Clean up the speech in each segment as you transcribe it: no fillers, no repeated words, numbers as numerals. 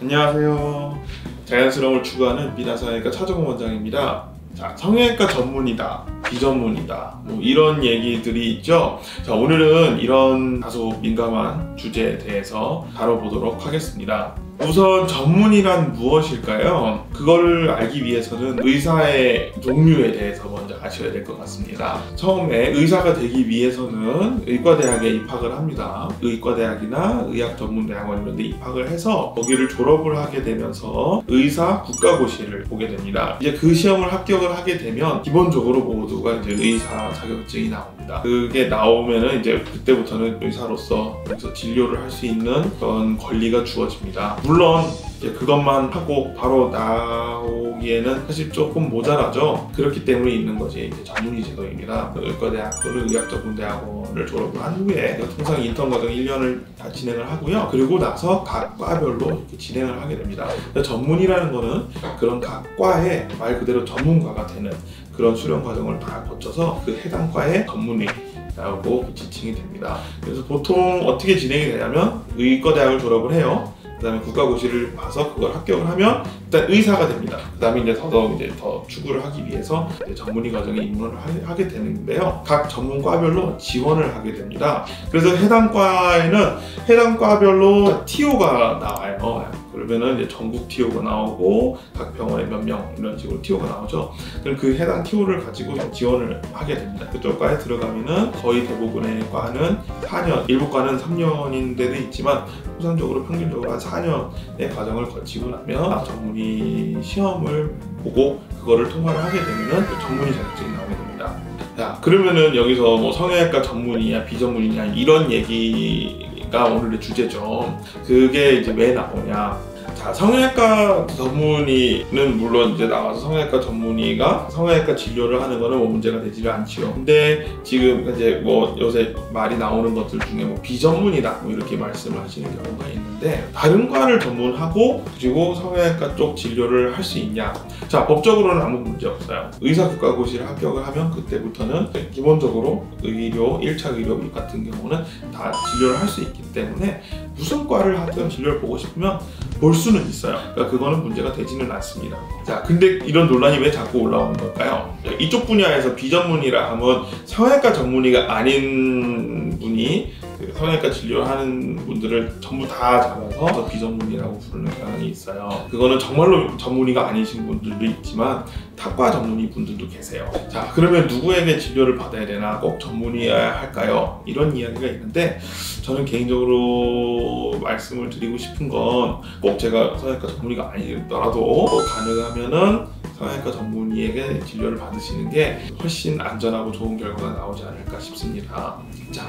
안녕하세요. 자연스러움을 추구하는 미나사회과 차정원 원장입니다. 자, 성형외과 전문이다, 비전문이다, 뭐 이런 얘기들이 있죠. 자, 오늘은 이런 다소 민감한 주제에 대해서 다뤄보도록 하겠습니다. 우선 전문이란 무엇일까요? 그거를 알기 위해서는 의사의 종류에 대해서 먼저 아셔야 될 것 같습니다. 처음에 의사가 되기 위해서는 의과대학에 입학을 합니다. 의과대학이나 의학전문대학원 이런 데 입학을 해서 거기를 졸업을 하게 되면서 의사 국가고시를 보게 됩니다. 이제 그 시험을 합격을 하게 되면 기본적으로 모두가 이제 의사 자격증이 나옵니다. 그게 나오면은 이제 그때부터는 의사로서 여기서 진료를 할 수 있는 그런 권리가 주어집니다. 물론 이제 그것만 하고 바로 나오기에는 사실 조금 모자라죠. 그렇기 때문에 있는 것이 이제 전문의 제도입니다. 의과대학 또는 의학전문대학원을 졸업을 한 후에 통상 인턴 과정 1년을 다 진행을 하고요. 그리고 나서 각 과별로 이렇게 진행을 하게 됩니다. 전문의라는 거는 그런 각 과의 말 그대로 전문가가 되는 그런 수련 과정을 다 거쳐서 그 해당 과의 전문의라고 지칭이 됩니다. 그래서 보통 어떻게 진행이 되냐면 의과대학을 졸업을 해요. 그 다음에 국가고시를 봐서 그걸 합격을 하면 일단 의사가 됩니다. 그 다음에 이제 더 추구를 하기 위해서 이제 전문의 과정에 입문을 하게 되는데요. 각 전문과별로 지원을 하게 됩니다. 그래서 해당 과에는 해당 과별로 TO가 나와요. 그러면은 이제 전국 TO가 나오고 각 병원에 몇 명 이런 식으로 TO가 나오죠. 그럼 그 해당 TO를 가지고 지원을 하게 됩니다. 그쪽 과에 들어가면은 거의 대부분의 과는 4년, 일부 과는 3년인 데도 있지만 통상적으로 평균적으로 한 4년의 과정을 거치고 나면 전문의 시험을 보고 그거를 통과를 하게 되면은 전문의 자격증이 나오게 됩니다. 자, 그러면은 여기서 뭐 성형외과 전문이냐 비전문이냐 이런 얘기가 오늘의 주제죠. 그게 이제 왜 나오냐? 자, 성형외과 전문의는 물론 이제 나와서 성형외과 전문의가 성형외과 진료를 하는 거는 뭐 문제가 되지를 않지요. 근데 지금 이제 뭐 요새 말이 나오는 것들 중에 뭐 비전문이다 뭐 이렇게 말씀을 하시는 경우가 있는데, 다른 과를 전문하고 그리고 성형외과 쪽 진료를 할 수 있냐? 자, 법적으로는 아무 문제 없어요. 의사국가고시를 합격을 하면 그때부터는 기본적으로 의료 1차 의료 같은 경우는 다 진료를 할 수 있기 때문에 무슨 과를 하든 진료를 보고 싶으면 볼 수는 있어요. 그러니까 그거는 문제가 되지는 않습니다. 자, 근데 이런 논란이 왜 자꾸 올라오는 걸까요? 이쪽 분야에서 비전문이라 하면 성형외과 전문의가 아닌 분이 성형외과 진료를 하는 분들을 전부 다 잡아서 비전문이라고 부르는 경향이 있어요. 그거는 정말로 전문의가 아니신 분들도 있지만 타과 전문의 분들도 계세요. 자, 그러면 누구에게 진료를 받아야 되나? 꼭 전문의여야 할까요? 이런 이야기가 있는데, 저는 개인적으로 말씀을 드리고 싶은 건 꼭 제가 성형외과 전문의가 아니더라도 가능하면은 성형외과 전문의에게 진료를 받으시는 게 훨씬 안전하고 좋은 결과가 나오지 않을까 싶습니다. 자,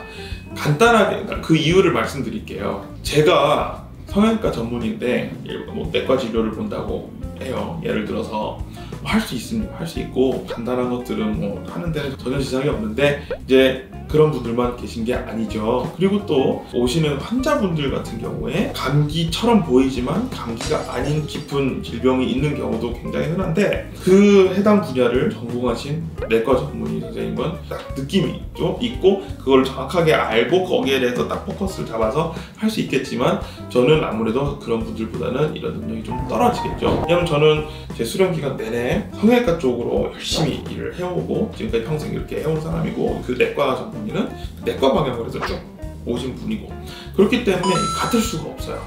간단하게 그 이유를 말씀드릴게요. 제가 성형외과 전문의인데 뭐 내과 진료를 본다고 해요. 예를 들어서 할 수 있습니다. 할 수 있고 간단한 것들은 뭐 하는 데는 전혀 지장이 없는데, 이제 그런 분들만 계신 게 아니죠. 그리고 또 오시는 환자분들 같은 경우에 감기처럼 보이지만 감기가 아닌 깊은 질병이 있는 경우도 굉장히 흔한데, 그 해당 분야를 전공하신 내과 전문의 선생님은 딱 느낌이 좀 있고 그걸 정확하게 알고 거기에 대해서 딱 포커스를 잡아서 할 수 있겠지만, 저는 아무래도 그런 분들보다는 이런 능력이 좀 떨어지겠죠. 왜냐면 저는 제 수련 기간 내내 성형외과 쪽으로 열심히 일을 해오고 지금까지 평생 이렇게 해온 사람이고, 그 내과 전문의는 내과 방향으로 해서 쭉 오신 분이고, 그렇기 때문에 같을 수가 없어요.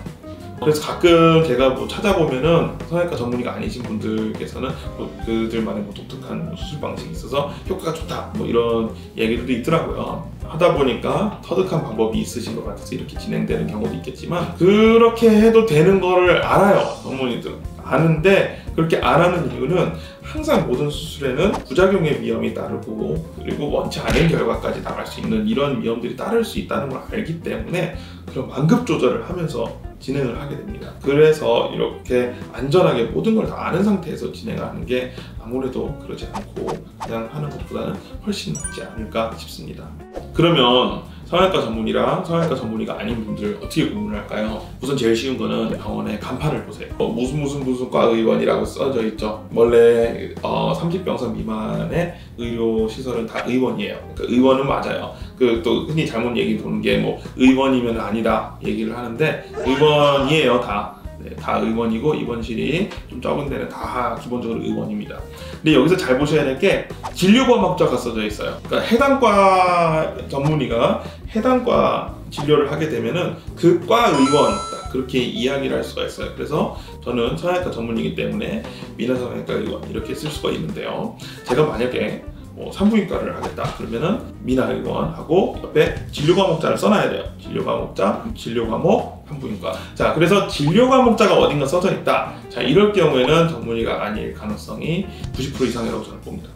그래서 가끔 제가 뭐 찾아보면은 성형외과 전문의가 아니신 분들께서는 뭐 그들만의 뭐 독특한 수술 방식이 있어서 효과가 좋다 뭐 이런 얘기들도 있더라고요. 하다 보니까 터득한 방법이 있으신 것 같아서 이렇게 진행되는 경우도 있겠지만, 그렇게 해도 되는 거를 알아요. 전문의들은 아는데, 그렇게 안 하는 이유는 항상 모든 수술에는 부작용의 위험이 따르고 그리고 원치 않은 결과까지 나갈 수 있는 이런 위험들이 따를 수 있다는 걸 알기 때문에 그런 완급 조절을 하면서 진행을 하게 됩니다. 그래서 이렇게 안전하게 모든 걸 다 아는 상태에서 진행하는 게 아무래도 그러지 않고 그냥 하는 것보다는 훨씬 낫지 않을까 싶습니다. 그러면 성형외과 전문의랑 성형외과 전문의가 아닌 분들 어떻게 구분을 할까요? 우선 제일 쉬운 거는 병원의 간판을 보세요. 무슨 과 의원이라고 써져 있죠. 원래 30병상 미만의 의료시설은 다 의원이에요. 그러니까 의원은 맞아요. 또 흔히 잘못 얘기 도는 게 뭐 의원이면 아니다 얘기를 하는데 의원이에요 다. 네, 다 의원이고 입원실이 좀 적은 데는 다 기본적으로 의원입니다. 근데 여기서 잘 보셔야 될 게 진료과목자가 써져 있어요. 그러니까 해당 과 전문의가 해당 과 진료를 하게 되면은 그 과 의원 그렇게 이야기를 할 수가 있어요. 그래서 저는 성형외과 전문이기 때문에 미나성형외과 의원 이렇게 쓸 수가 있는데요. 제가 만약에 산부인과를 하겠다 그러면은 미나 의원하고 옆에 진료과목자를 써놔야 돼요. 진료과목자, 진료과목, 산부인과. 자, 그래서 진료과목자가 어딘가 써져 있다. 자, 이럴 경우에는 전문의가 아닐 가능성이 90% 이상이라고 저는 봅니다.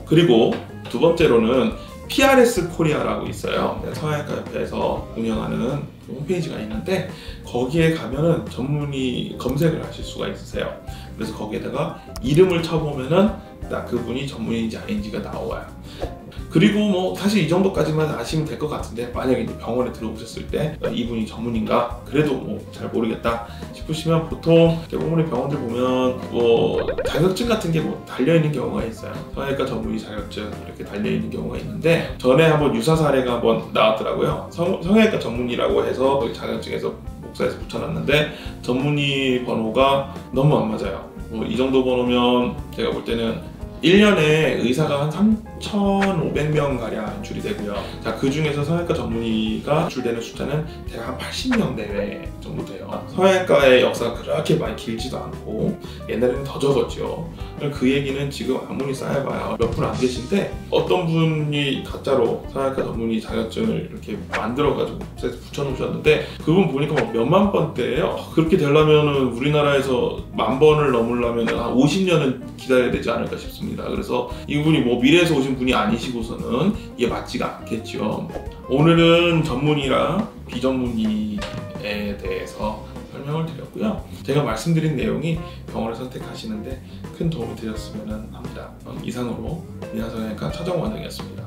그리고 두 번째로는 PRS 코리아라고 있어요. 성형외과 협회에서 운영하는 홈페이지가 있는데 거기에 가면은 전문의 검색을 하실 수가 있으세요. 그래서 거기에다가 이름을 쳐보면은 딱 그분이 전문의인지 아닌지가 나와요. 그리고 뭐 사실 이 정도까지만 아시면 될 것 같은데 만약에 이제 병원에 들어오셨을 때 이분이 전문인가 그래도 뭐 잘 모르겠다 싶으시면 보통 대부분의 병원들 보면 뭐 자격증 같은 게 뭐 달려있는 경우가 있어요. 성형외과 전문의 자격증 이렇게 달려있는 경우가 있는데 전에 한번 유사 사례가 한번 나왔더라고요. 성형외과 전문의라고 해서 그 자격증에서 목사에서 붙여놨는데 전문의 번호가 너무 안 맞아요. 뭐 이 정도 번호면 제가 볼 때는 1년에 의사가 한 3,500명 가량 인출이 되고요. 자, 그 중에서 성형외과 전문의가 인출되는 숫자는 대략 한 80명 내외 정도 돼요. 성형외과의 역사가 그렇게 많이 길지도 않고 옛날에는 더 적었죠. 그 얘기는 지금 아무리 쌓여봐야 몇 분 안 계신데 어떤 분이 가짜로 성형외과 전문의 자격증을 이렇게 만들어가지고 붙여놓으셨는데 그분 보니까 뭐 몇만 번대예요. 그렇게 되려면 우리나라에서 10,000번을 넘으려면 한 50년은 기다려야 되지 않을까 싶습니다. 그래서 이분이 뭐 미래에서 오신 분이 아니시고서는 이게 맞지가 않겠죠. 오늘은 전문의랑 비전문의에 대해서 설명을 드렸고요. 제가 말씀드린 내용이 병원을 선택하시는데 큰 도움이 되셨으면 합니다. 이상으로 미나성형외과 차정원장이었습니다.